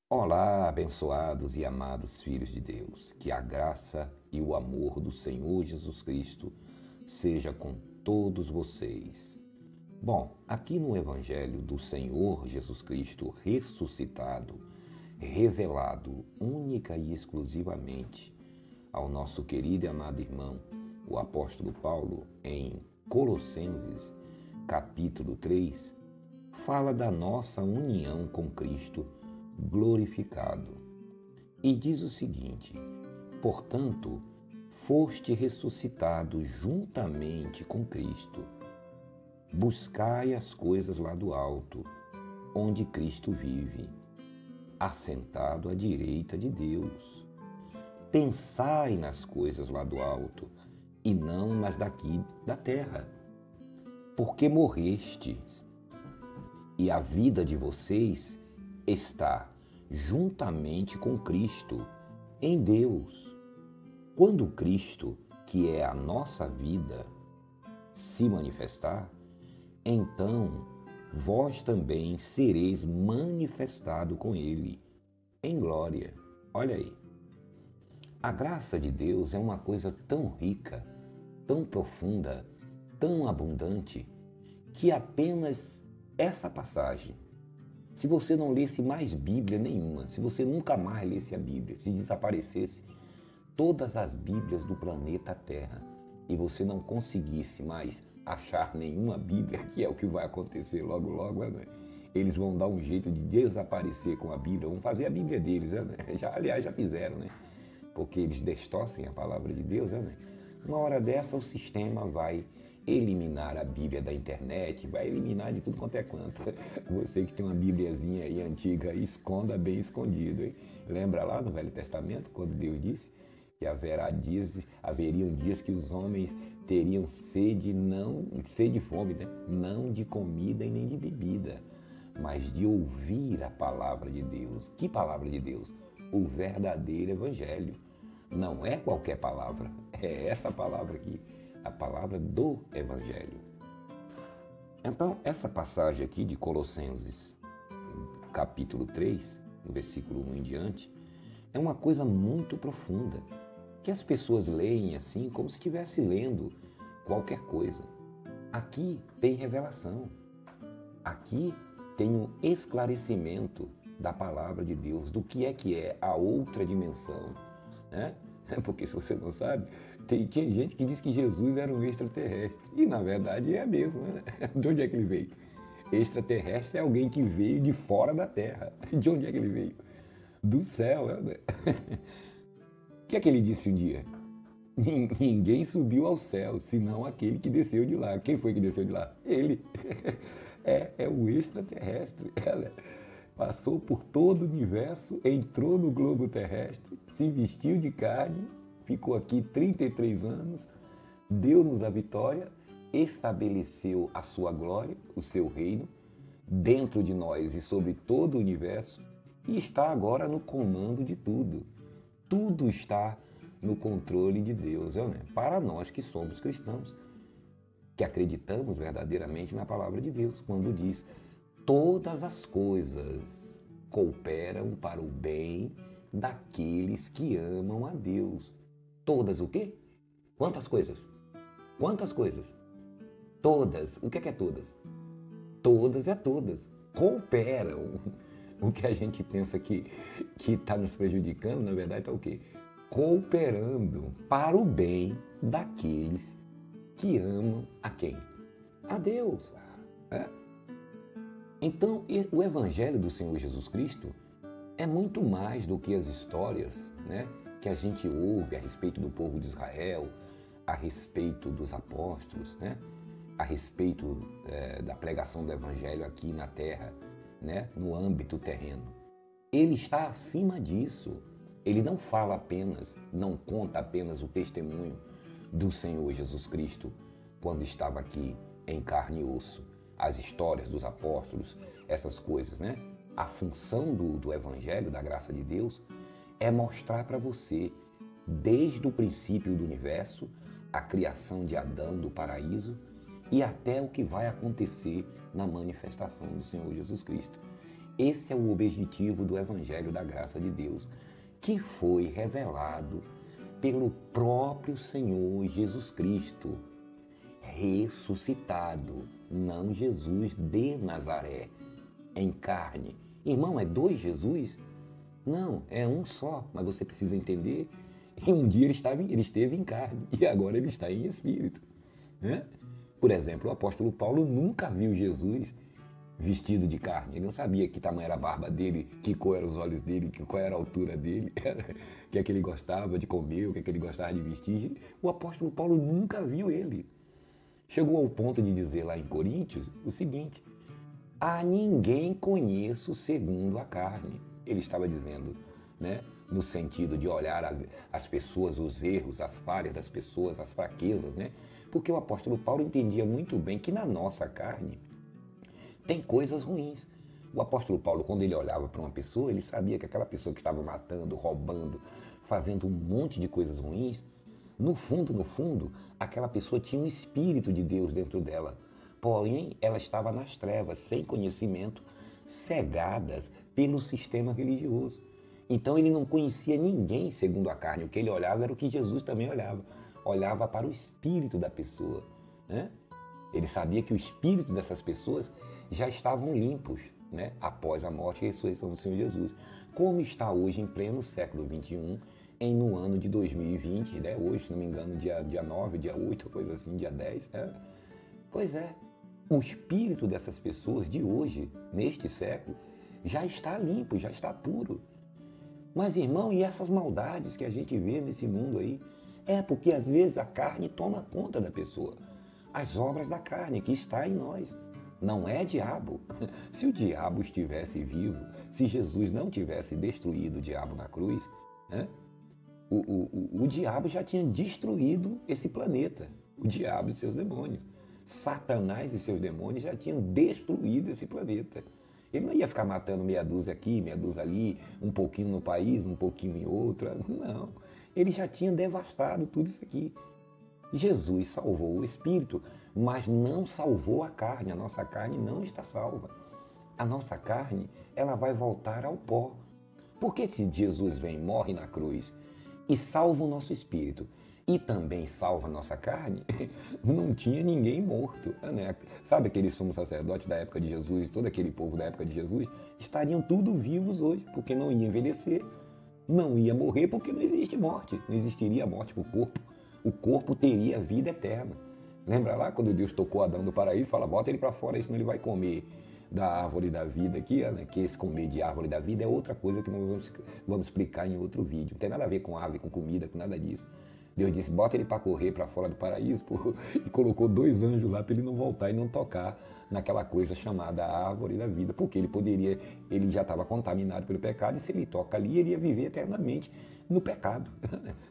Olá, abençoados e amados filhos de Deus, que a graça e o amor do Senhor Jesus Cristo seja com todos vocês. Bom, aqui no Evangelho do Senhor Jesus Cristo ressuscitado, revelado única e exclusivamente ao nosso querido e amado irmão, o apóstolo Paulo, em Colossenses, capítulo 3, fala da nossa união com Cristo glorificado. E diz o seguinte: portanto, foste ressuscitado juntamente com Cristo. Buscai as coisas lá do alto, onde Cristo vive, assentado à direita de Deus. Pensai nas coisas lá do alto, e não nas daqui da terra, porque morrestes, e a vida de vocês está juntamente com Cristo em Deus. Quando Cristo, que é a nossa vida, se manifestar, então vós também sereis manifestado com Ele em glória. Olha aí. A graça de Deus é uma coisa tão rica, tão profunda, tão abundante, que apenas essa passagem, se você não lesse mais Bíblia nenhuma, se você nunca mais lesse a Bíblia, se desaparecesse todas as Bíblias do planeta Terra e você não conseguisse mais achar nenhuma Bíblia, que é o que vai acontecer logo logo, né? Eles vão dar um jeito de desaparecer com a Bíblia, vão fazer a Bíblia deles, né? Aliás, já fizeram, né? Porque eles distorcem a palavra de Deus, né? Uma hora dessa o sistema vai eliminar a Bíblia da internet, vai eliminar de tudo quanto é canto. Você que tem uma Bíbliazinha aí antiga, esconda bem escondido, hein? Lembra lá no Velho Testamento, quando Deus disse que haveriam dias que os homens teriam sede, não sede e fome, né? Não de comida e nem de bebida, mas de ouvir a palavra de Deus. Que palavra de Deus? O verdadeiro evangelho. Não é qualquer palavra, é essa palavra aqui, a palavra do evangelho. Então, essa passagem aqui de Colossenses, capítulo 3, no versículo 1 em diante, é uma coisa muito profunda, que as pessoas leem assim como se estivesse lendo qualquer coisa. Aqui tem revelação, aqui tem um esclarecimento da palavra de Deus, do que é a outra dimensão, né? Porque se você não sabe, tinha gente que diz que Jesus era um extraterrestre, e na verdade é mesmo, né? De onde é que ele veio? Extraterrestre é alguém que veio de fora da Terra. De onde é que ele veio? Do céu, né? O que é que ele disse um dia? Ninguém subiu ao céu, senão aquele que desceu de lá. Quem foi que desceu de lá? Ele. É o extraterrestre. Ela passou por todo o universo, entrou no globo terrestre, se vestiu de carne, ficou aqui 33 anos, deu-nos a vitória, estabeleceu a sua glória, o seu reino, dentro de nós e sobre todo o universo, e está agora no comando de tudo. Tudo está no controle de Deus, né? Para nós que somos cristãos, que acreditamos verdadeiramente na palavra de Deus, quando diz: todas as coisas cooperam para o bem daqueles que amam a Deus. Todas o quê? Quantas coisas? Quantas coisas? Todas. O que é todas? Todas é todas. Cooperam. O que a gente pensa que está nos prejudicando, na verdade, está o quê? Cooperando para o bem daqueles que amam a quem? A Deus. É? Então, o Evangelho do Senhor Jesus Cristo é muito mais do que as histórias, né, que a gente ouve a respeito do povo de Israel, a respeito dos apóstolos, né, a respeito da pregação do Evangelho aqui na terra, né, no âmbito terreno. Ele está acima disso. Ele não fala apenas, não conta apenas o testemunho do Senhor Jesus Cristo quando estava aqui em carne e osso, as histórias dos apóstolos, essas coisas, né? A função do Evangelho, da graça de Deus, é mostrar para você, desde o princípio do universo, a criação de Adão, do paraíso, e até o que vai acontecer na manifestação do Senhor Jesus Cristo. Esse é o objetivo do Evangelho da Graça de Deus, que foi revelado pelo próprio Senhor Jesus Cristo, ressuscitado, não Jesus de Nazaré, em carne. Irmão, é dois Jesus? Não, é um só, mas você precisa entender. E um dia ele esteve em carne e agora ele está em espírito, né? Por exemplo, o apóstolo Paulo nunca viu Jesus vestido de carne. Ele não sabia que tamanho era a barba dele, que cor eram os olhos dele, que qual era a altura dele, o que é que ele gostava de comer, o que é que ele gostava de vestir. O apóstolo Paulo nunca viu ele. Chegou ao ponto de dizer lá em Coríntios o seguinte: a ninguém conheço segundo a carne. Ele estava dizendo, né, no sentido de olhar as pessoas, os erros, as falhas das pessoas, as fraquezas, né? Porque o apóstolo Paulo entendia muito bem que na nossa carne tem coisas ruins. O apóstolo Paulo, quando ele olhava para uma pessoa, ele sabia que aquela pessoa que estava matando, roubando, fazendo um monte de coisas ruins, no fundo, aquela pessoa tinha um espírito de Deus dentro dela. Porém, ela estava nas trevas, sem conhecimento, cegadas pelo sistema religioso. Então ele não conhecia ninguém segundo a carne. O que ele olhava era o que Jesus também olhava. Olhava para o espírito da pessoa, né? Ele sabia que o espírito dessas pessoas já estavam limpos, né, após a morte e a ressurreição do Senhor Jesus. Como está hoje, em pleno século XXI, no ano de 2020, né? Hoje, se não me engano, dia 9, dia 8, coisa assim, dia 10. Né? Pois é, o espírito dessas pessoas de hoje, neste século, já está limpo, já está puro. Mas, irmão, e essas maldades que a gente vê nesse mundo aí? É porque, às vezes, a carne toma conta da pessoa. As obras da carne que está em nós. Não é diabo. Se o diabo estivesse vivo, se Jesus não tivesse destruído o diabo na cruz, né? O diabo já tinha destruído esse planeta. O diabo e seus demônios. Satanás e seus demônios já tinham destruído esse planeta. Ele não ia ficar matando meia dúzia aqui, meia dúzia ali, um pouquinho no país, um pouquinho em outra. Não. Ele já tinha devastado tudo isso aqui. Jesus salvou o espírito, mas não salvou a carne. A nossa carne não está salva. A nossa carne, ela vai voltar ao pó. Porque se Jesus vem, morre na cruz e salva o nosso espírito e também salva a nossa carne, não tinha ninguém morto, né? Sabe aquele sumo sacerdote da época de Jesus e todo aquele povo da época de Jesus? Estariam tudo vivos hoje, porque não ia envelhecer, não ia morrer, porque não existe morte. Não existiria morte para o corpo. O corpo teria vida eterna. Lembra lá quando Deus tocou Adão do paraíso? Fala, bota ele para fora, senão ele vai comer da árvore da vida aqui, né? Que esse comer de árvore da vida é outra coisa que nós vamos explicar em outro vídeo. Não tem nada a ver com ave, com comida, com nada disso. Deus disse, bota ele para correr para fora do paraíso, e colocou 2 anjos lá para ele não voltar e não tocar naquela coisa chamada árvore da vida, porque ele já estava contaminado pelo pecado, e se ele toca ali, ele ia viver eternamente no pecado,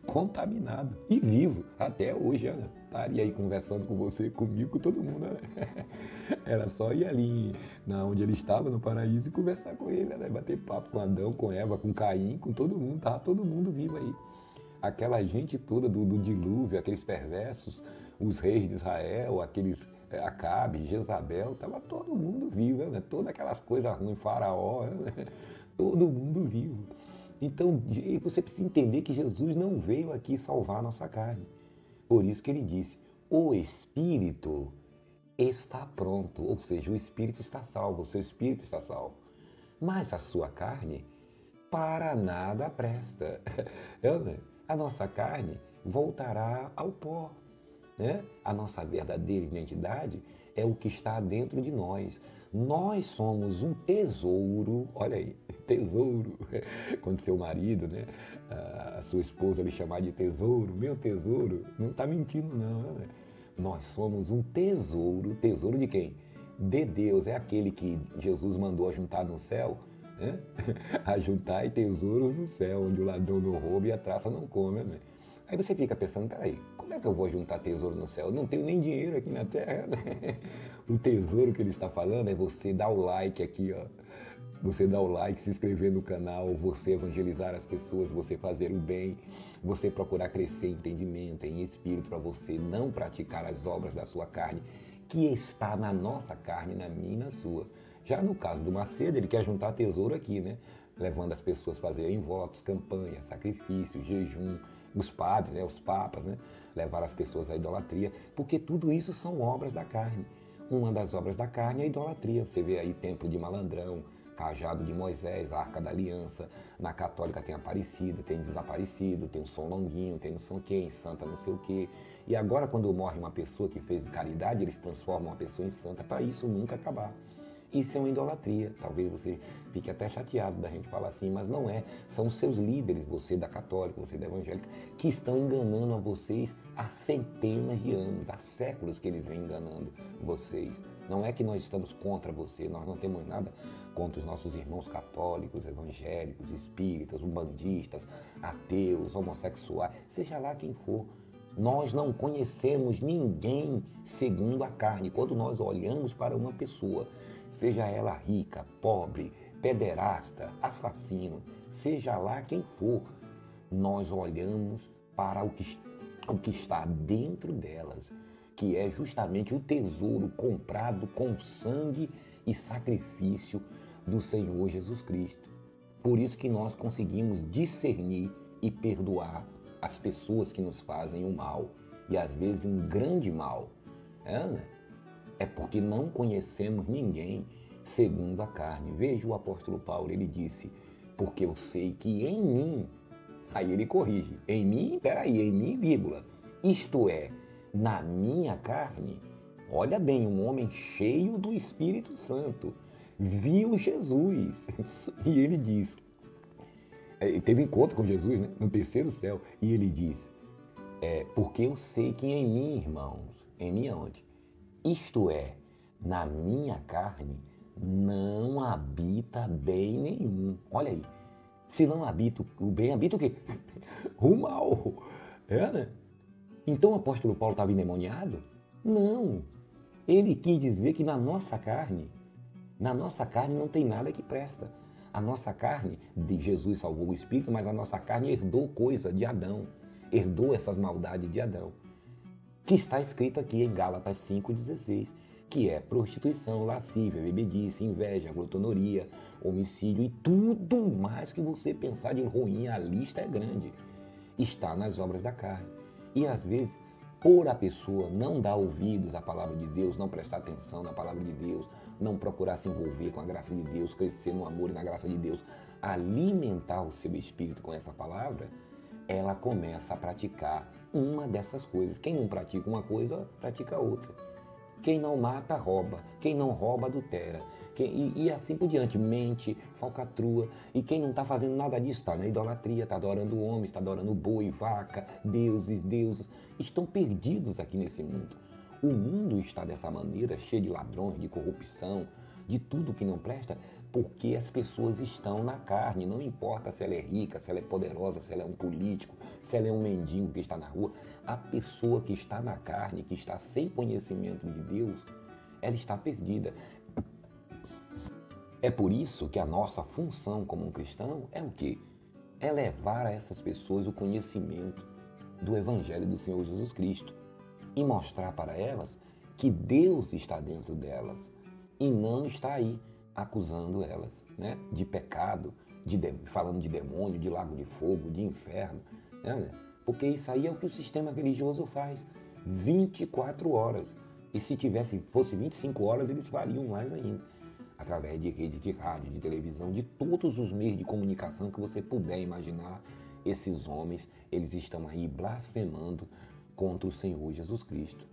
contaminado e vivo até hoje, né? Estaria aí conversando com você, comigo, com todo mundo, né? Era só ir ali onde ele estava, no paraíso, e conversar com ele, né? Bater papo com Adão, com Eva, com Caim, com todo mundo, tava todo mundo vivo aí. Aquela gente toda do dilúvio, aqueles perversos, os reis de Israel, aqueles Acabe, Jezabel, estava todo mundo vivo, né? Todas aquelas coisas ruins, Faraó, né? Todo mundo vivo. Então você precisa entender que Jesus não veio aqui salvar a nossa carne. Por isso que ele disse, o Espírito está pronto, ou seja, o Espírito está salvo, o seu Espírito está salvo. Mas a sua carne para nada presta. A nossa carne voltará ao pó, né? A nossa verdadeira identidade é o que está dentro de nós. Nós somos um tesouro, olha aí, tesouro. Quando seu marido, né, a sua esposa lhe chamar de tesouro, meu tesouro, não está mentindo não, né? Nós somos um tesouro. Tesouro de quem? De Deus. É aquele que Jesus mandou ajuntar no céu, né? Ajuntar tesouros no céu, onde o ladrão não rouba e a traça não come, né? Aí você fica pensando, peraí, como é que eu vou juntar tesouro no céu? Eu não tenho nem dinheiro aqui na terra, né? O tesouro que ele está falando é você dar o like aqui, ó. Você dar o like, se inscrever no canal, você evangelizar as pessoas, você fazer o bem, você procurar crescer em entendimento, em espírito, para você não praticar as obras da sua carne, que está na nossa carne, na minha e na sua. Já no caso do Macedo, ele quer juntar tesouro aqui, né? Levando as pessoas a fazerem votos, campanhas, sacrifícios, jejum, os padres, né? Os papas, né? Levar as pessoas à idolatria, porque tudo isso são obras da carne. Uma das obras da carne é a idolatria. Você vê aí templo de Malandrão, cajado de Moisés, Arca da Aliança. Na católica tem Aparecida, tem Desaparecido, tem o São Longuinho, tem não sei o quê, Santa não sei o quê. E agora quando morre uma pessoa que fez caridade, eles transformam a pessoa em santa para isso nunca acabar. Isso é uma idolatria. Talvez você fique até chateado da gente falar assim, mas não é. São os seus líderes, você da católica, você da evangélica, que estão enganando a vocês há centenas de anos, há séculos que eles vêm enganando vocês. Não é que nós estamos contra você, nós não temos nada contra os nossos irmãos católicos, evangélicos, espíritas, umbandistas, ateus, homossexuais, seja lá quem for. Nós não conhecemos ninguém segundo a carne. Quando nós olhamos para uma pessoa, seja ela rica, pobre, pederasta, assassino, seja lá quem for, nós olhamos para o que está dentro delas, que é justamente o tesouro comprado com sangue e sacrifício do Senhor Jesus Cristo. Por isso que nós conseguimos discernir e perdoar as pessoas que nos fazem o mal, e às vezes um grande mal. É porque não conhecemos ninguém segundo a carne. Veja o apóstolo Paulo, ele disse, porque eu sei que em mim, aí ele corrige, em mim, em mim, vírgula, isto é, na minha carne, olha bem, um homem cheio do Espírito Santo, viu Jesus, e ele diz, ele teve encontro com Jesus, né, no terceiro céu, e ele diz, porque eu sei que em mim, irmãos, em mim aonde? Isto é, na minha carne não habita bem nenhum. Olha aí, se não habita o bem, habita o quê? O mal. Né? Então o apóstolo Paulo estava endemoniado? Não. Ele quis dizer que na nossa carne não tem nada que presta. A nossa carne, de Jesus salvou o Espírito, mas a nossa carne herdou coisa de Adão. Herdou essas maldades de Adão. Que está escrito aqui em Gálatas 5,16, que é prostituição, lascívia, bebedice, inveja, glutonaria, homicídio e tudo mais que você pensar de ruim, a lista é grande. Está nas obras da carne. E às vezes, por a pessoa não dar ouvidos à palavra de Deus, não prestar atenção na palavra de Deus, não procurar se envolver com a graça de Deus, crescer no amor e na graça de Deus, alimentar o seu espírito com essa palavra, ela começa a praticar uma dessas coisas. Quem não pratica uma coisa, pratica outra. Quem não mata, rouba. Quem não rouba, adultera. E assim por diante. Mente, falcatrua. E quem não está fazendo nada disso está na idolatria, está adorando homens, está adorando boi, vaca, deuses. Estão perdidos aqui nesse mundo. O mundo está dessa maneira, cheio de ladrões, de corrupção, de tudo que não presta, porque as pessoas estão na carne. Não importa se ela é rica, se ela é poderosa, se ela é um político, se ela é um mendigo que está na rua. A pessoa que está na carne, que está sem conhecimento de Deus, ela está perdida. É por isso que a nossa função como um cristão é o quê? É levar a essas pessoas o conhecimento do Evangelho do Senhor Jesus Cristo e mostrar para elas que Deus está dentro delas e não está aí acusando elas, né, de pecado, falando de demônio, de lago de fogo, de inferno, né? Porque isso aí é o que o sistema religioso faz, 24 horas. E se fosse 25 horas, eles fariam mais ainda. Através de rede de rádio, de televisão, de todos os meios de comunicação que você puder imaginar, esses homens, eles estão aí blasfemando contra o Senhor Jesus Cristo.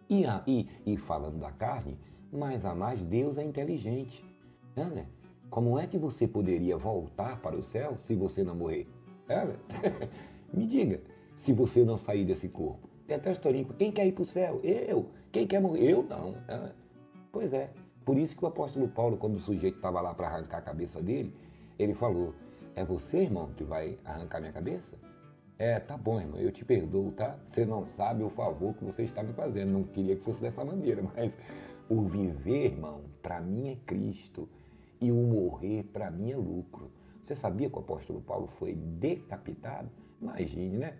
E falando da carne, mais a mais, Deus é inteligente. Né? Como é que você poderia voltar para o céu se você não morrer? Me diga, se você não sair desse corpo. Tem até a historinha, quem quer ir para o céu? Eu. Quem quer morrer? Eu não. Pois é, por isso que o apóstolo Paulo, quando o sujeito estava lá para arrancar a cabeça dele, ele falou, é você, irmão, que vai arrancar minha cabeça? Tá bom, irmão, eu te perdoo, tá? Você não sabe o favor que você está me fazendo. Não queria que fosse dessa maneira, mas o viver, irmão, para mim é Cristo. E o morrer, para mim, é lucro. Você sabia que o apóstolo Paulo foi decapitado? Imagine, né?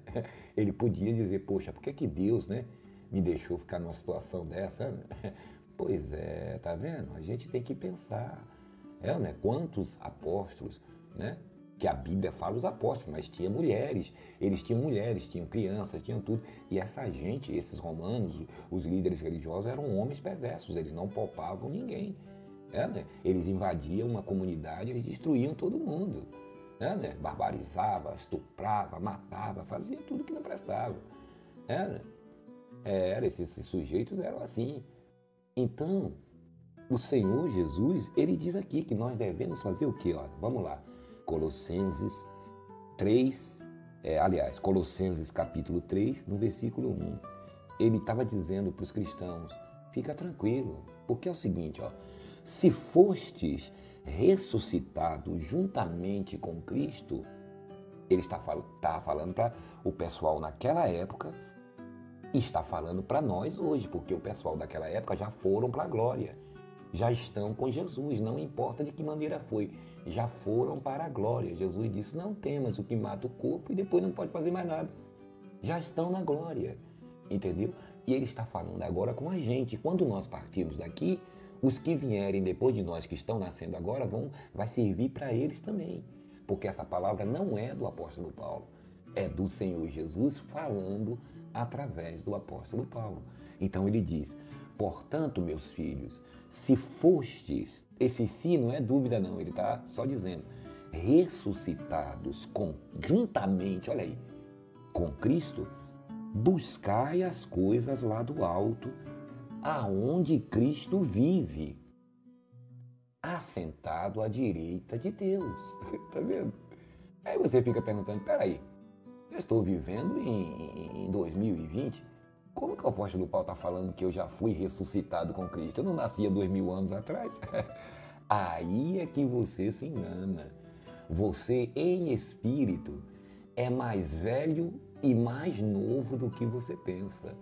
Ele podia dizer, poxa, por que Deus, né, me deixou ficar numa situação dessa? Pois é, tá vendo? A gente tem que pensar. Né? Quantos apóstolos, né? Que a Bíblia fala os apóstolos, mas tinha mulheres, eles tinham mulheres, tinham crianças, tinham tudo. E essa gente, esses romanos, os líderes religiosos, eram homens perversos, eles não poupavam ninguém. Né? Eles invadiam uma comunidade, eles destruíam todo mundo. Né? Barbarizava, estuprava, matava, fazia tudo que não prestava. Né? Esses sujeitos eram assim. Então, o Senhor Jesus, ele diz aqui que nós devemos fazer o quê? Olha, vamos lá. Colossenses 3, Colossenses capítulo 3, no versículo 1. Ele estava dizendo para os cristãos, fica tranquilo, porque é o seguinte, ó, se fostes ressuscitados juntamente com Cristo, ele está falando para o pessoal naquela época e está falando para nós hoje, porque o pessoal daquela época já foram para a glória, já estão com Jesus, não importa de que maneira foi, já foram para a glória. Jesus disse, não temas o que mata o corpo e depois não pode fazer mais nada. Já estão na glória, entendeu? E ele está falando agora com a gente. Quando nós partirmos daqui, os que vierem depois de nós que estão nascendo agora vai servir para eles também. Porque essa palavra não é do apóstolo Paulo, é do Senhor Jesus falando através do apóstolo Paulo. Então ele diz, portanto, meus filhos, se fostes, esse se não é dúvida não, ele está só dizendo, ressuscitados juntamente, olha aí, com Cristo, buscai as coisas lá do alto, aonde Cristo vive, assentado à direita de Deus. Tá vendo? Aí você fica perguntando, peraí, eu estou vivendo em 2020, como que o apóstolo Paulo está falando que eu já fui ressuscitado com Cristo? Eu não nasci há 2000 anos atrás? Aí é que você se engana. Você, em espírito, é mais velho e mais novo do que você pensa.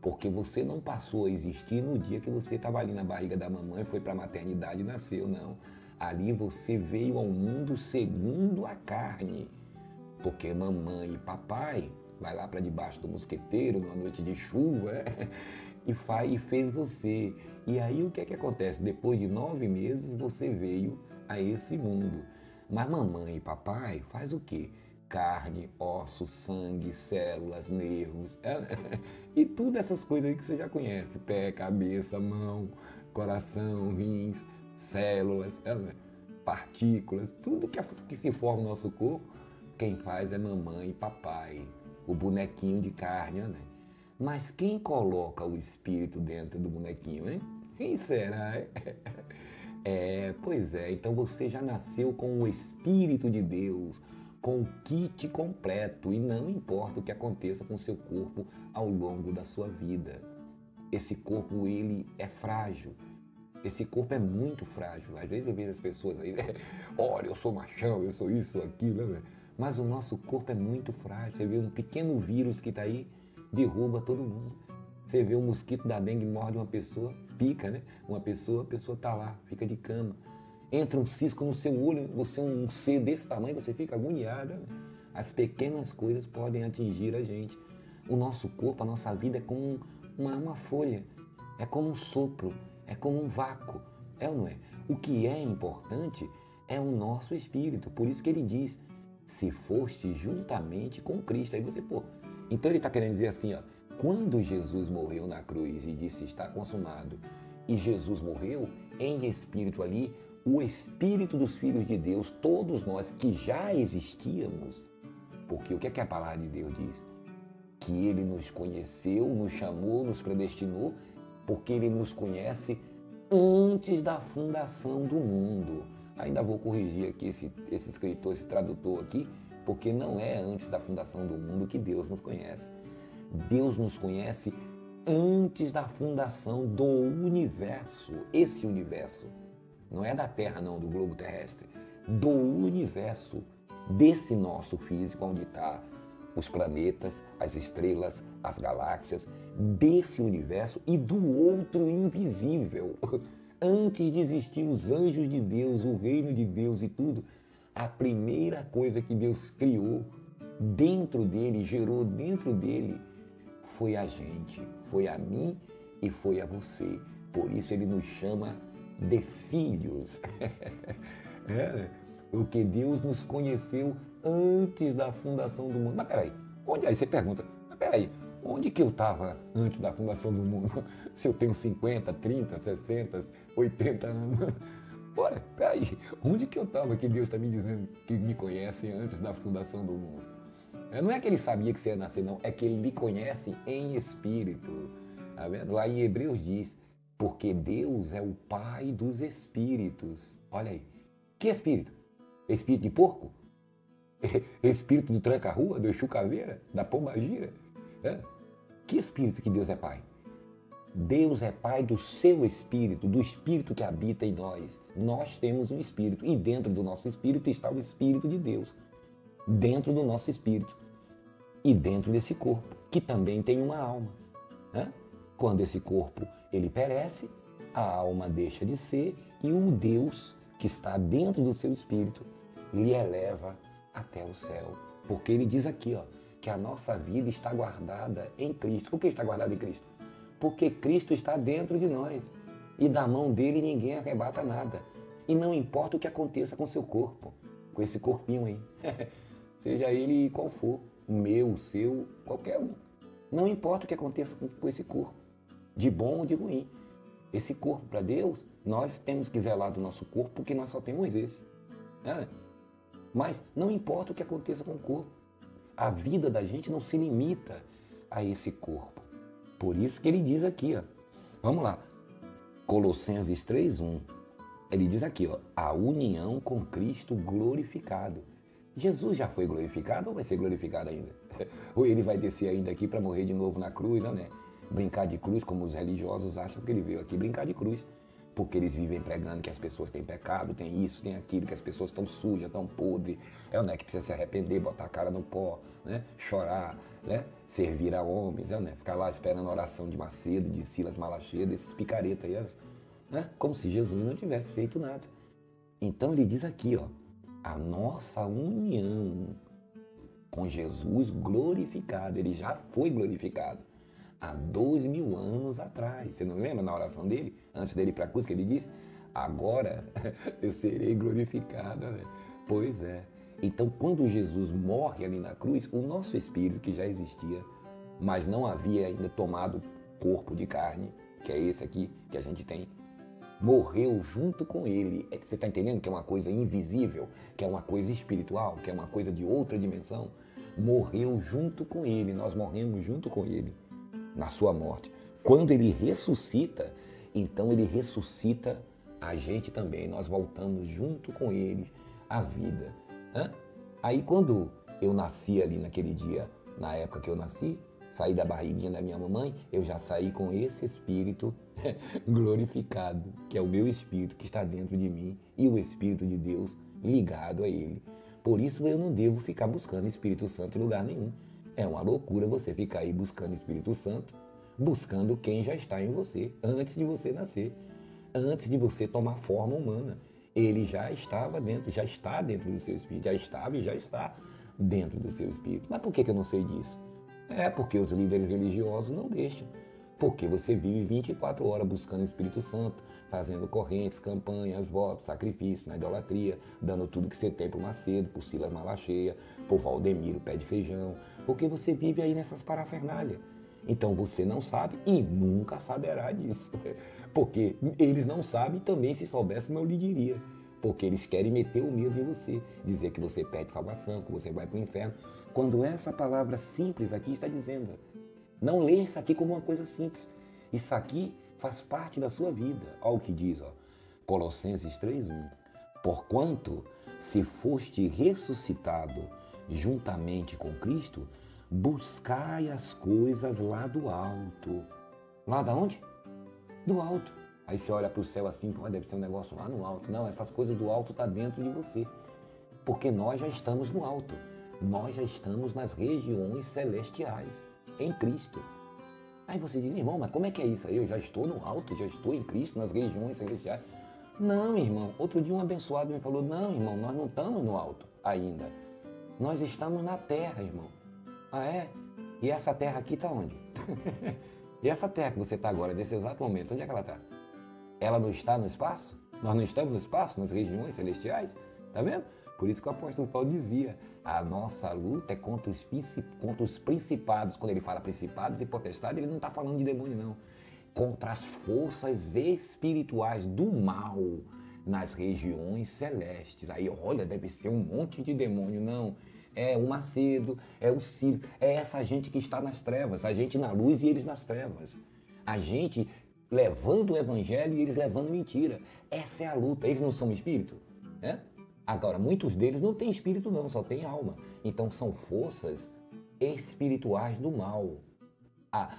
Porque você não passou a existir no dia que você estava ali na barriga da mamãe, foi para a maternidade e nasceu, não. Ali você veio ao mundo segundo a carne. Porque mamãe e papai vai lá para debaixo do mosqueteiro numa noite de chuva e fez você. E aí o que é que acontece? Depois de 9 meses você veio a esse mundo. Mas mamãe e papai faz o quê? Carne, osso, sangue, células, nervos e tudo essas coisas aí que você já conhece. Pé, cabeça, mão, coração, rins, células, partículas, tudo que se forma no nosso corpo, quem faz é mamãe e papai, o bonequinho de carne, né? Mas quem coloca o espírito dentro do bonequinho, hein? Quem será? Pois é, então você já nasceu com o Espírito de Deus, com o kit completo, e não importa o que aconteça com o seu corpo ao longo da sua vida. Esse corpo, ele é frágil. Esse corpo é muito frágil. Às vezes eu vejo as pessoas aí, olha, eu sou machão, eu sou isso, aquilo, né? Mas o nosso corpo é muito frágil. Você vê um pequeno vírus que está aí, derruba todo mundo. Você vê um mosquito da dengue, morde uma pessoa, pica, né? A pessoa está lá, fica de cama. Entra um cisco no seu olho, você é um ser desse tamanho, você fica agoniado. Né? As pequenas coisas podem atingir a gente. O nosso corpo, a nossa vida é como uma folha, é como um sopro, é como um vácuo, é ou não é? O que é importante é o nosso espírito. Por isso que ele diz, se foste juntamente com Cristo. Aí você, então ele está querendo dizer assim, ó, quando Jesus morreu na cruz e disse está consumado, e Jesus morreu em espírito ali, o espírito dos filhos de Deus, todos nós que já existíamos, porque o que é que a palavra de Deus diz? Que ele nos conheceu, nos chamou, nos predestinou, porque ele nos conhece antes da fundação do mundo. Ainda vou corrigir aqui esse escritor, esse tradutor aqui, porque não é antes da fundação do mundo que Deus nos conhece. Deus nos conhece antes da fundação do universo. Esse universo não é da Terra, não, do globo terrestre, do universo, desse nosso físico, onde está os planetas, as estrelas, as galáxias, desse universo e do outro invisível. Antes de existir os anjos de Deus, o reino de Deus e tudo, a primeira coisa que Deus criou dentro dele, gerou dentro dele, foi a gente, foi a mim e foi a você. Por isso ele nos chama de filhos. Porque Deus nos conheceu antes da fundação do mundo. Mas peraí, onde? Aí você pergunta, mas peraí, onde que eu estava antes da fundação do mundo? Se eu tenho 50, 30, 60, 80 anos. Ora, peraí, onde que eu estava que Deus está me dizendo que me conhece antes da fundação do mundo? Não é que ele sabia que você ia nascer, não, é que ele lhe conhece em espírito. Tá vendo? Lá em Hebreus diz, porque Deus é o Pai dos espíritos. Olha aí, que espírito? Espírito de porco? Espírito do tranca-rua, do Exu-Caveira, da pombagira? Que espírito que Deus é Pai? Deus é Pai do seu espírito, do espírito que habita em nós. Nós temos um espírito e dentro do nosso espírito está o Espírito de Deus. Dentro do nosso espírito e dentro desse corpo, que também tem uma alma. Quando esse corpo ele perece, a alma deixa de ser e o Deus que está dentro do seu espírito lhe eleva até o céu. Porque ele diz aqui, que a nossa vida está guardada em Cristo. Por que está guardada em Cristo? Porque Cristo está dentro de nós e da mão dele ninguém arrebata nada. E não importa o que aconteça com o seu corpo, com esse corpinho aí, seja ele qual for, o meu, o seu, qualquer um. Não importa o que aconteça com esse corpo, de bom ou de ruim. Esse corpo, para Deus, nós temos que zelar do nosso corpo porque nós só temos esse. Mas não importa o que aconteça com o corpo. A vida da gente não se limita a esse corpo. Por isso que ele diz aqui, vamos lá, Colossenses 3:1. Ele diz aqui, a união com Cristo glorificado. Jesus já foi glorificado ou vai ser glorificado ainda? Ou ele vai descer ainda aqui para morrer de novo na cruz, né? Brincar de cruz, como os religiosos acham que ele veio aqui brincar de cruz. Porque eles vivem pregando que as pessoas têm pecado, tem isso, tem aquilo, que as pessoas estão sujas, estão podres, que precisa se arrepender, botar a cara no pó, chorar, servir a homens, ficar lá esperando a oração de Macedo, de Silas Malacheia, desses picaretas aí, como se Jesus não tivesse feito nada. Então ele diz aqui, a nossa união com Jesus glorificado, ele já foi glorificado há 2000 anos atrás. Você não lembra na oração dele, antes dele ir para a cruz, que ele disse, agora eu serei glorificado, Pois é. Então, quando Jesus morre ali na cruz, o nosso espírito, que já existia, mas não havia ainda tomado corpo de carne, que é esse aqui que a gente tem, morreu junto com ele. Você está entendendo que é uma coisa invisível, que é uma coisa espiritual, que é uma coisa de outra dimensão? Morreu junto com ele, nós morremos junto com ele na sua morte. Quando ele ressuscita, então ele ressuscita a gente também. Nós voltamos junto com ele à vida. Aí quando eu nasci ali naquele dia, na época que eu nasci, saí da barriguinha da minha mamãe, eu já saí com esse espírito glorificado, que é o meu espírito que está dentro de mim e o Espírito de Deus ligado a ele. Por isso eu não devo ficar buscando Espírito Santo em lugar nenhum. É uma loucura você ficar aí buscando Espírito Santo, buscando quem já está em você, antes de você nascer, antes de você tomar forma humana. Ele já estava dentro, já está dentro do seu espírito, já estava e já está dentro do seu espírito. Mas por que eu não sei disso? É porque os líderes religiosos não deixam. Porque você vive 24 horas buscando o Espírito Santo, fazendo correntes, campanhas, votos, sacrifícios, na idolatria, dando tudo que você tem para o Macedo, para o Silas Malacheia, para o Valdemiro, pé de feijão, porque você vive aí nessas parafernálias. Então você não sabe e nunca saberá disso. Porque eles não sabem e também se soubesse não lhe diria. Porque eles querem meter o medo em você, dizer que você perde salvação, que você vai para o inferno. Quando essa palavra simples aqui está dizendo, não leia isso aqui como uma coisa simples. Isso aqui faz parte da sua vida. Olha o que diz, Colossenses 3:1. Porquanto, se foste ressuscitado juntamente com Cristo, buscai as coisas lá do alto. Lá da onde? Do alto. Aí você olha para o céu assim, deve ser um negócio lá no alto. Não, essas coisas do alto estão dentro de você. Porque nós já estamos no alto. Nós já estamos nas regiões celestiais, em Cristo. Aí você diz, irmão, mas como é que é isso aí? Eu já estou no alto, já estou em Cristo, nas regiões celestiais. Não, irmão. Outro dia um abençoado me falou, não, irmão, nós não estamos no alto ainda. Nós estamos na terra, irmão. Ah, é? E essa terra aqui está onde? E essa terra que você está agora, nesse exato momento, onde é que ela está? Ela não está no espaço? Nós não estamos no espaço, nas regiões celestiais? Tá vendo? Por isso que o apóstolo Paulo dizia, a nossa luta é contra os principados. Quando ele fala principados e potestades, ele não está falando de demônio, não. Contra as forças espirituais do mal nas regiões celestes. Aí, olha, deve ser um monte de demônio. Não, é o Macedo, é o Círio, é essa gente que está nas trevas, a gente na luz e eles nas trevas. A gente levando o evangelho e eles levando mentira. Essa é a luta. Eles não são espírito, né? Agora, muitos deles não têm espírito não, só têm alma. Então são forças espirituais do mal.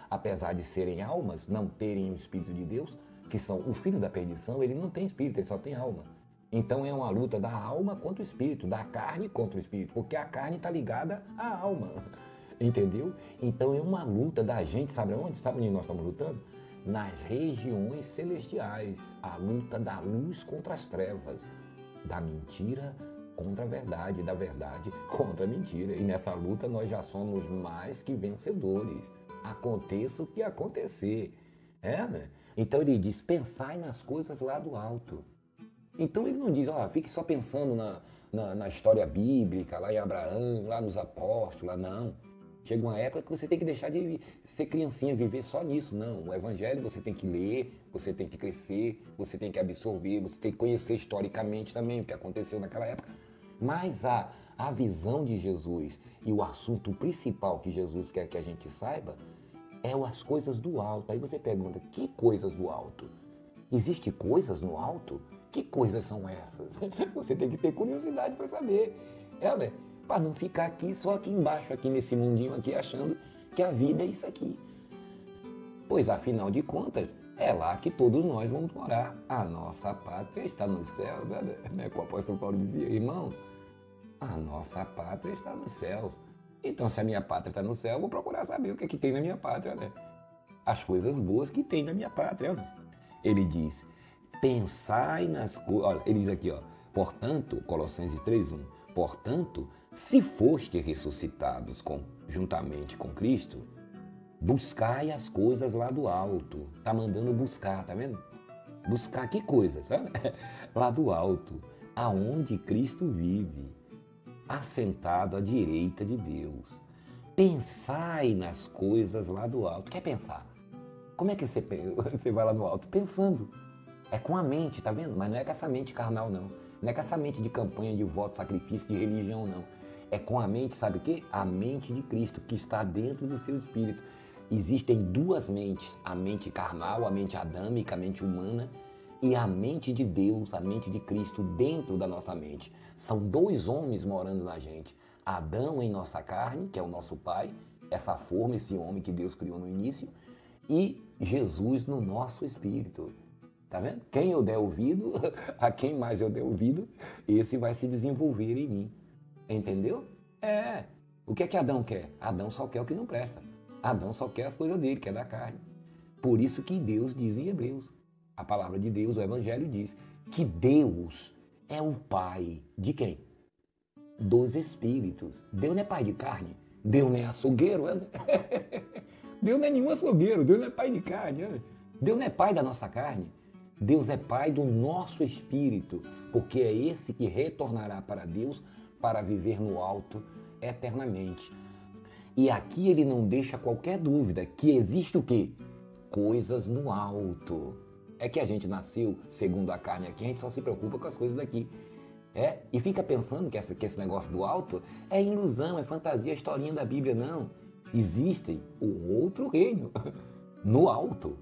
Apesar de serem almas, não terem o Espírito de Deus, que são o filho da perdição, ele não tem espírito, ele só tem alma. Então é uma luta da alma contra o espírito, da carne contra o espírito, porque a carne está ligada à alma, entendeu? Então é uma luta da gente, sabe onde? Sabe onde nós estamos lutando? Nas regiões celestiais, a luta da luz contra as trevas, da mentira contra a verdade, da verdade contra a mentira. E nessa luta nós já somos mais que vencedores. Aconteça o que acontecer. Né? Então ele diz, pensai nas coisas lá do alto. Então ele não diz, fique só pensando na história bíblica, lá em Abraão, lá nos apóstolos, lá não. Chega uma época que você tem que deixar de ser criancinha, viver só nisso. Não, o evangelho você tem que ler, você tem que crescer, você tem que absorver, você tem que conhecer historicamente também o que aconteceu naquela época. Mas a visão de Jesus e o assunto principal que Jesus quer que a gente saiba é as coisas do alto. Aí você pergunta, que coisas do alto? Existem coisas no alto? Que coisas são essas? Você tem que ter curiosidade para saber. Né? Para não ficar aqui, só aqui embaixo, aqui nesse mundinho aqui, achando que a vida é isso aqui. Pois, afinal de contas, é lá que todos nós vamos morar. A nossa pátria está nos céus, né? Como o apóstolo Paulo dizia, irmãos, a nossa pátria está nos céus. Então, se a minha pátria está no céu, eu vou procurar saber o que é que tem na minha pátria, né? As coisas boas que tem na minha pátria, né? Ele diz, pensai nas coisas... Olha, ele diz aqui, portanto, Colossenses 3:1, portanto, se foste ressuscitados juntamente com Cristo, buscai as coisas lá do alto. Tá mandando buscar, tá vendo? Buscar que coisas, sabe? Lá do alto, aonde Cristo vive, assentado à direita de Deus. Pensai nas coisas lá do alto. Quer pensar? Como é que você vai lá no alto? Pensando. É com a mente, tá vendo? Mas não é com essa mente carnal, não. Não é com essa mente de campanha, de voto, sacrifício, de religião, não. É com a mente, sabe o quê? A mente de Cristo, que está dentro do seu espírito. Existem duas mentes, a mente carnal, a mente adâmica, a mente humana, e a mente de Deus, a mente de Cristo dentro da nossa mente. São dois homens morando na gente. Adão em nossa carne, que é o nosso pai, essa forma, esse homem que Deus criou no início, e Jesus no nosso espírito. Tá vendo? Quem eu der ouvido, a quem mais eu der ouvido, esse vai se desenvolver em mim. Entendeu? O que é que Adão quer? Adão só quer o que não presta. Adão só quer as coisas dele, que é da carne. Por isso que Deus diz em Hebreus, a palavra de Deus, o Evangelho diz, que Deus é o Pai de quem? Dos Espíritos. Deus não é pai de carne. Deus não é açougueiro. Deus não é nenhum açougueiro. Deus não é pai de carne. Deus não é pai da nossa carne. Deus é pai do nosso espírito, porque é esse que retornará para Deus para viver no alto eternamente. E aqui ele não deixa qualquer dúvida que existe o quê? Coisas no alto. É que a gente nasceu segundo a carne aqui, a gente só se preocupa com as coisas daqui. E fica pensando que esse negócio do alto é ilusão, é fantasia, é historinha da Bíblia. Não. Existe um outro reino no alto.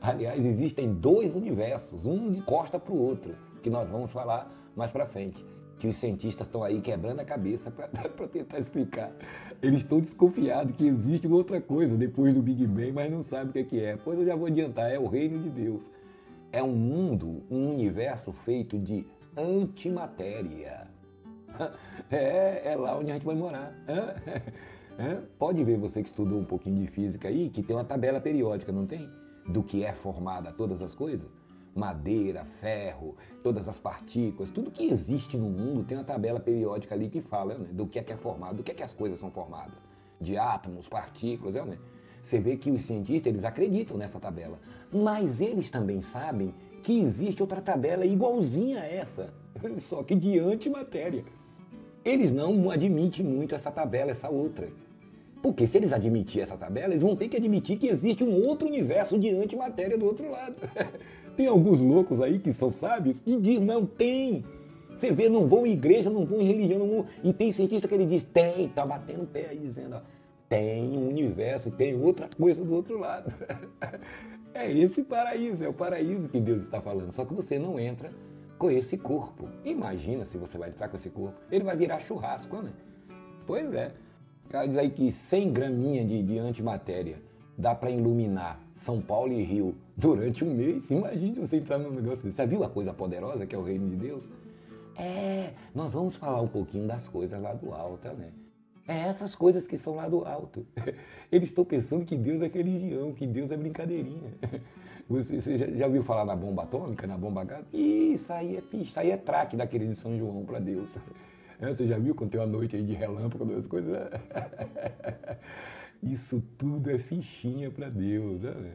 Aliás, existem dois universos, um de costa para o outro, que nós vamos falar mais para frente. Que os cientistas estão aí quebrando a cabeça para tentar explicar. Eles estão desconfiados que existe outra coisa depois do Big Bang, mas não sabem o que é. Pois eu já vou adiantar, é o reino de Deus. É um mundo, um universo feito de antimatéria. É lá onde a gente vai morar. Pode ver, você que estudou um pouquinho de física aí, que tem uma tabela periódica, não tem? Do que é formada todas as coisas. Madeira, ferro, todas as partículas, tudo que existe no mundo tem uma tabela periódica ali que fala, né, do que é formado, do que é que as coisas são formadas. De átomos, partículas, né? Você vê que os cientistas, eles acreditam nessa tabela. Mas eles também sabem que existe outra tabela igualzinha a essa, só que de antimatéria. Eles não admitem muito essa tabela, essa outra. Porque se eles admitirem essa tabela, eles vão ter que admitir que existe um outro universo de antimatéria do outro lado. Tem alguns loucos aí que são sábios e dizem, não tem. Você vê, não vão em igreja, não vão em religião, não vão... E tem cientista que ele diz, tem, tá batendo o pé aí, dizendo, ó, tem um universo, tem outra coisa do outro lado. É esse paraíso, é o paraíso que Deus está falando. Só que você não entra com esse corpo. Imagina se você vai entrar com esse corpo. Ele vai virar churrasco, né? Pois é. O cara diz aí que 100 graminhas de antimatéria dá para iluminar São Paulo e Rio durante um mês. Imagine se você entrar num negócio desse. Você viu a coisa poderosa que é o reino de Deus? Nós vamos falar um pouquinho das coisas lá do alto, né? Essas coisas que são lá do alto. Eles estão pensando que Deus é religião, que Deus é brincadeirinha. Você já ouviu falar na bomba atômica, na bomba gás? Isso aí é fixe, isso aí é traque daquele de São João para Deus. Você já viu quando tem uma noite aí de relâmpago, duas coisas? Isso tudo é fichinha para Deus, né?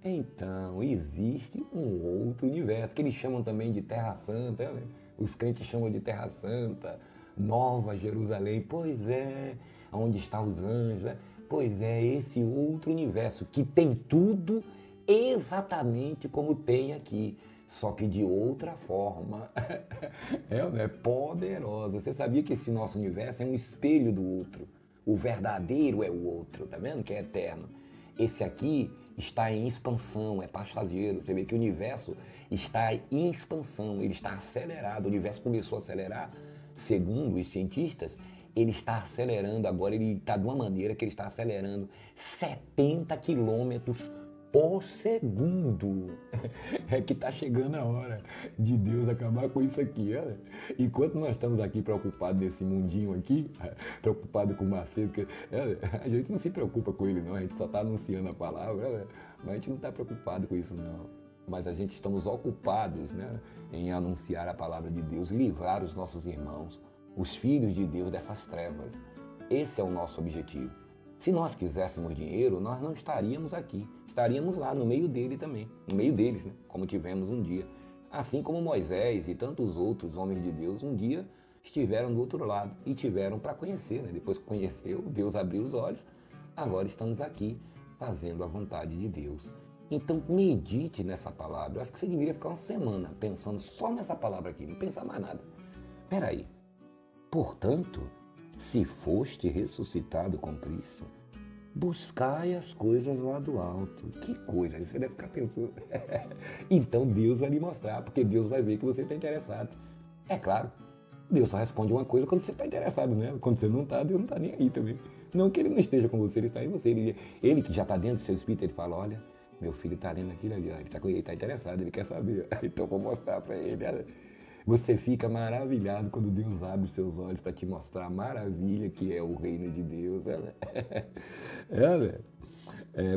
Então, existe um outro universo, que eles chamam também de Terra Santa, né? Os crentes chamam de Terra Santa, Nova Jerusalém, pois é, onde estão os anjos, né? Pois é, esse outro universo que tem tudo exatamente como tem aqui, só que de outra forma. É poderosa. Você sabia que esse nosso universo é um espelho do outro? O verdadeiro é o outro, tá vendo? Que é eterno. Esse aqui está em expansão, é passageiro. Você vê que o universo está em expansão, ele está acelerado. O universo começou a acelerar, segundo os cientistas, ele está acelerando agora, ele está de uma maneira que ele está acelerando 70 quilômetros por segundo. É que está chegando a hora de Deus acabar com isso aqui. Olha. Enquanto nós estamos aqui preocupados nesse mundinho aqui, preocupados com o Macedo, a gente não se preocupa com ele não, a gente só está anunciando a palavra, mas a gente não está preocupado com isso não. Mas a gente estamos ocupados, né, em anunciar a palavra de Deus, livrar os nossos irmãos, os filhos de Deus dessas trevas. Esse é o nosso objetivo. Se nós quiséssemos dinheiro, nós não estaríamos aqui. Estaríamos lá no meio dele também, no meio deles, né? Como tivemos um dia. Assim como Moisés e tantos outros homens de Deus um dia estiveram do outro lado e tiveram para conhecer, né? Depois que conheceu, Deus abriu os olhos, agora estamos aqui fazendo a vontade de Deus. Então medite nessa palavra. Eu acho que você deveria ficar uma semana pensando só nessa palavra aqui, não pensar mais nada. Espera aí. Portanto, se foste ressuscitado com Cristo, buscai as coisas lá do alto. Que coisa, você deve ficar pensando. Então Deus vai lhe mostrar, porque Deus vai ver que você está interessado. É claro, Deus só responde uma coisa quando você está interessado, né? Quando você não está, Deus não está nem aí também. Não que ele não esteja com você, ele está em você. Ele que já está dentro do seu espírito, ele fala, olha, meu filho está lendo aquilo ali, ele está interessado, ele quer saber. Então eu vou mostrar para ele. Olha. Você fica maravilhado quando Deus abre os seus olhos para te mostrar a maravilha que é o reino de Deus.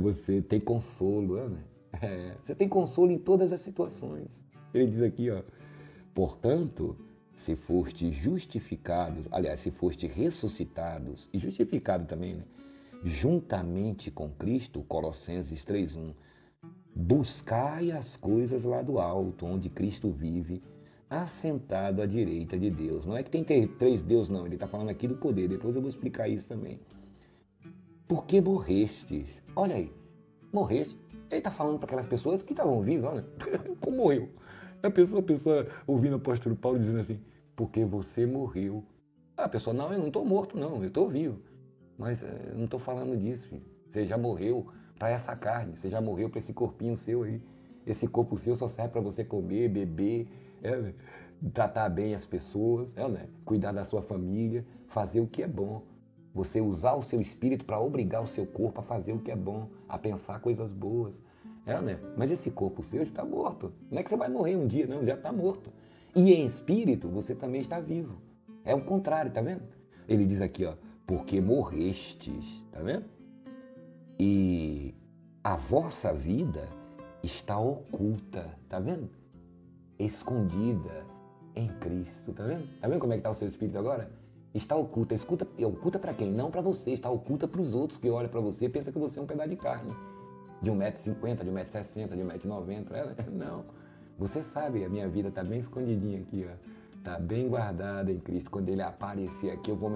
Você tem consolo. Você tem consolo em todas as situações. Ele diz aqui, ó, portanto, se foste justificados, aliás, se foste ressuscitados, e justificado também, né? Juntamente com Cristo, Colossenses 3:1, buscai as coisas lá do alto, onde Cristo vive, assentado à direita de Deus. Não é que tem três deuses, não. Ele está falando aqui do poder. Depois eu vou explicar isso também. Porque morrestes. Olha aí. Morreste. Ele está falando para aquelas pessoas que estavam vivas. Olha. Como morreu. A pessoa ouvindo o apóstolo Paulo dizendo assim, porque você morreu. A pessoa, não, eu não estou morto, não. Eu estou vivo. Mas eu não estou falando disso, filho. Você já morreu para essa carne. Você já morreu para esse corpinho seu aí. Esse corpo seu só serve para você comer, beber, tratar bem as pessoas, cuidar da sua família, fazer o que é bom. Você usar o seu espírito para obrigar o seu corpo a fazer o que é bom, a pensar coisas boas. Mas esse corpo seu está morto. Não é que você vai morrer um dia, não, já está morto. E em espírito você também está vivo. É o contrário, tá vendo? Ele diz aqui, ó, porque morrestes, tá vendo? E a vossa vida está oculta, tá vendo? Escondida em Cristo, tá vendo? Tá vendo como é que está o seu espírito agora? Está oculta. Oculta para quem? Não para você. Está oculta para os outros que olham para você e pensam que você é um pedaço de carne. De 1,50 m, de 1,60 m, de 1,90 m. Não. Você sabe, a minha vida está bem escondidinha aqui, ó. Está bem guardada em Cristo. Quando Ele aparecer aqui, eu vou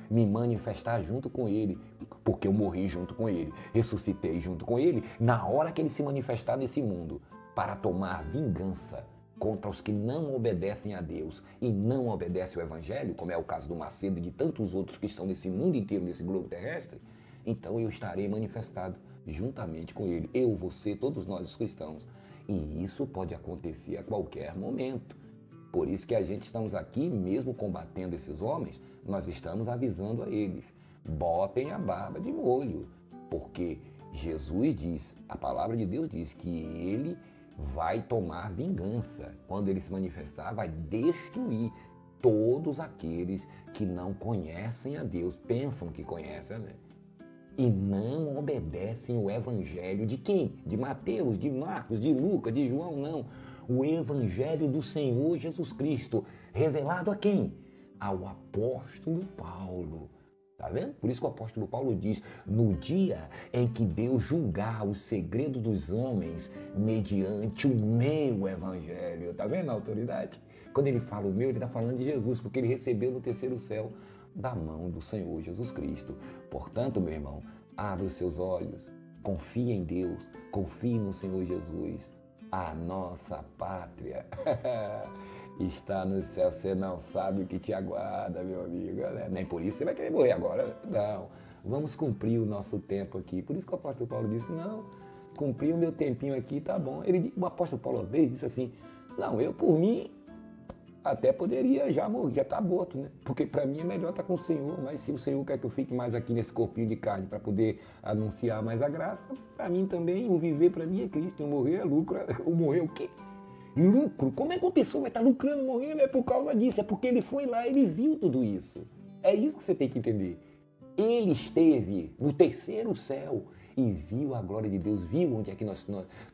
me manifestar junto com Ele. Porque eu morri junto com Ele. Ressuscitei junto com Ele. Na hora que Ele se manifestar nesse mundo, para tomar vingança contra os que não obedecem a Deus e não obedecem ao Evangelho, como é o caso do Macedo e de tantos outros que estão nesse mundo inteiro, nesse globo terrestre, então eu estarei manifestado juntamente com Ele. Eu, você, todos nós os cristãos. E isso pode acontecer a qualquer momento. Por isso que a gente estamos aqui, mesmo combatendo esses homens, nós estamos avisando a eles. Botem a barba de molho, porque Jesus diz, a palavra de Deus diz que Ele vai tomar vingança. Quando Ele se manifestar, vai destruir todos aqueles que não conhecem a Deus, pensam que conhecem, né? E não obedecem o Evangelho de quem? De Mateus, de Marcos, de Lucas, de João, não. O Evangelho do Senhor Jesus Cristo, revelado a quem? Ao apóstolo Paulo. Tá vendo? Por isso que o apóstolo Paulo diz, no dia em que Deus julgar o segredo dos homens mediante o meu Evangelho. Tá vendo a autoridade? Quando ele fala o meu, ele está falando de Jesus, porque ele recebeu no terceiro céu da mão do Senhor Jesus Cristo. Portanto, meu irmão, abre os seus olhos, confie em Deus, confie no Senhor Jesus. A nossa pátria está no céu. Você não sabe o que te aguarda, meu amigo. Nem por isso você vai querer morrer agora. Não. Vamos cumprir o nosso tempo aqui. Por isso que o apóstolo Paulo disse, não, cumpri o meu tempinho aqui, tá bom. O apóstolo Paulo, uma vez, disse assim, não, eu por mim até poderia já morrer, já tá morto, né? Porque para mim é melhor estar com o Senhor, mas se o Senhor quer que eu fique mais aqui nesse corpinho de carne para poder anunciar mais a graça, para mim também, o viver para mim é Cristo, o morrer é lucro. O morrer é o quê? Lucro? Como é que uma pessoa vai estar lucrando morrendo? É por causa disso, é porque ele foi lá, ele viu tudo isso. É isso que você tem que entender. Ele esteve no terceiro céu e viu a glória de Deus, viu onde é que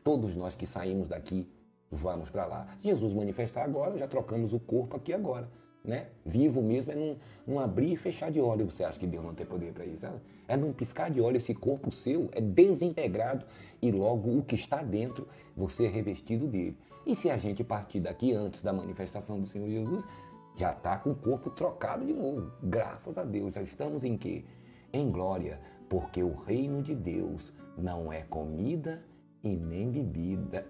todos nós que saímos daqui vamos para lá. Jesus manifestar agora, já trocamos o corpo aqui agora, né? Vivo mesmo é num abrir e fechar de olho. Você acha que Deus não tem poder para isso? É num piscar de olho, esse corpo seu é desintegrado e logo o que está dentro, você é revestido dele. E se a gente partir daqui antes da manifestação do Senhor Jesus, já está com o corpo trocado de novo. Graças a Deus, já estamos em quê? Em glória, porque o reino de Deus não é comida e nem bebida,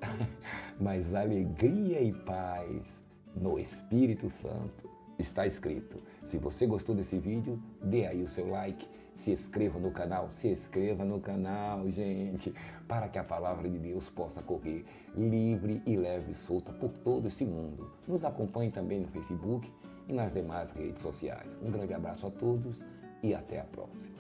mas alegria e paz no Espírito Santo. Está escrito. Se você gostou desse vídeo, dê aí o seu like, se inscreva no canal, gente, para que a palavra de Deus possa correr livre e leve e solta por todo esse mundo. Nos acompanhe também no Facebook e nas demais redes sociais. Um grande abraço a todos e até a próxima.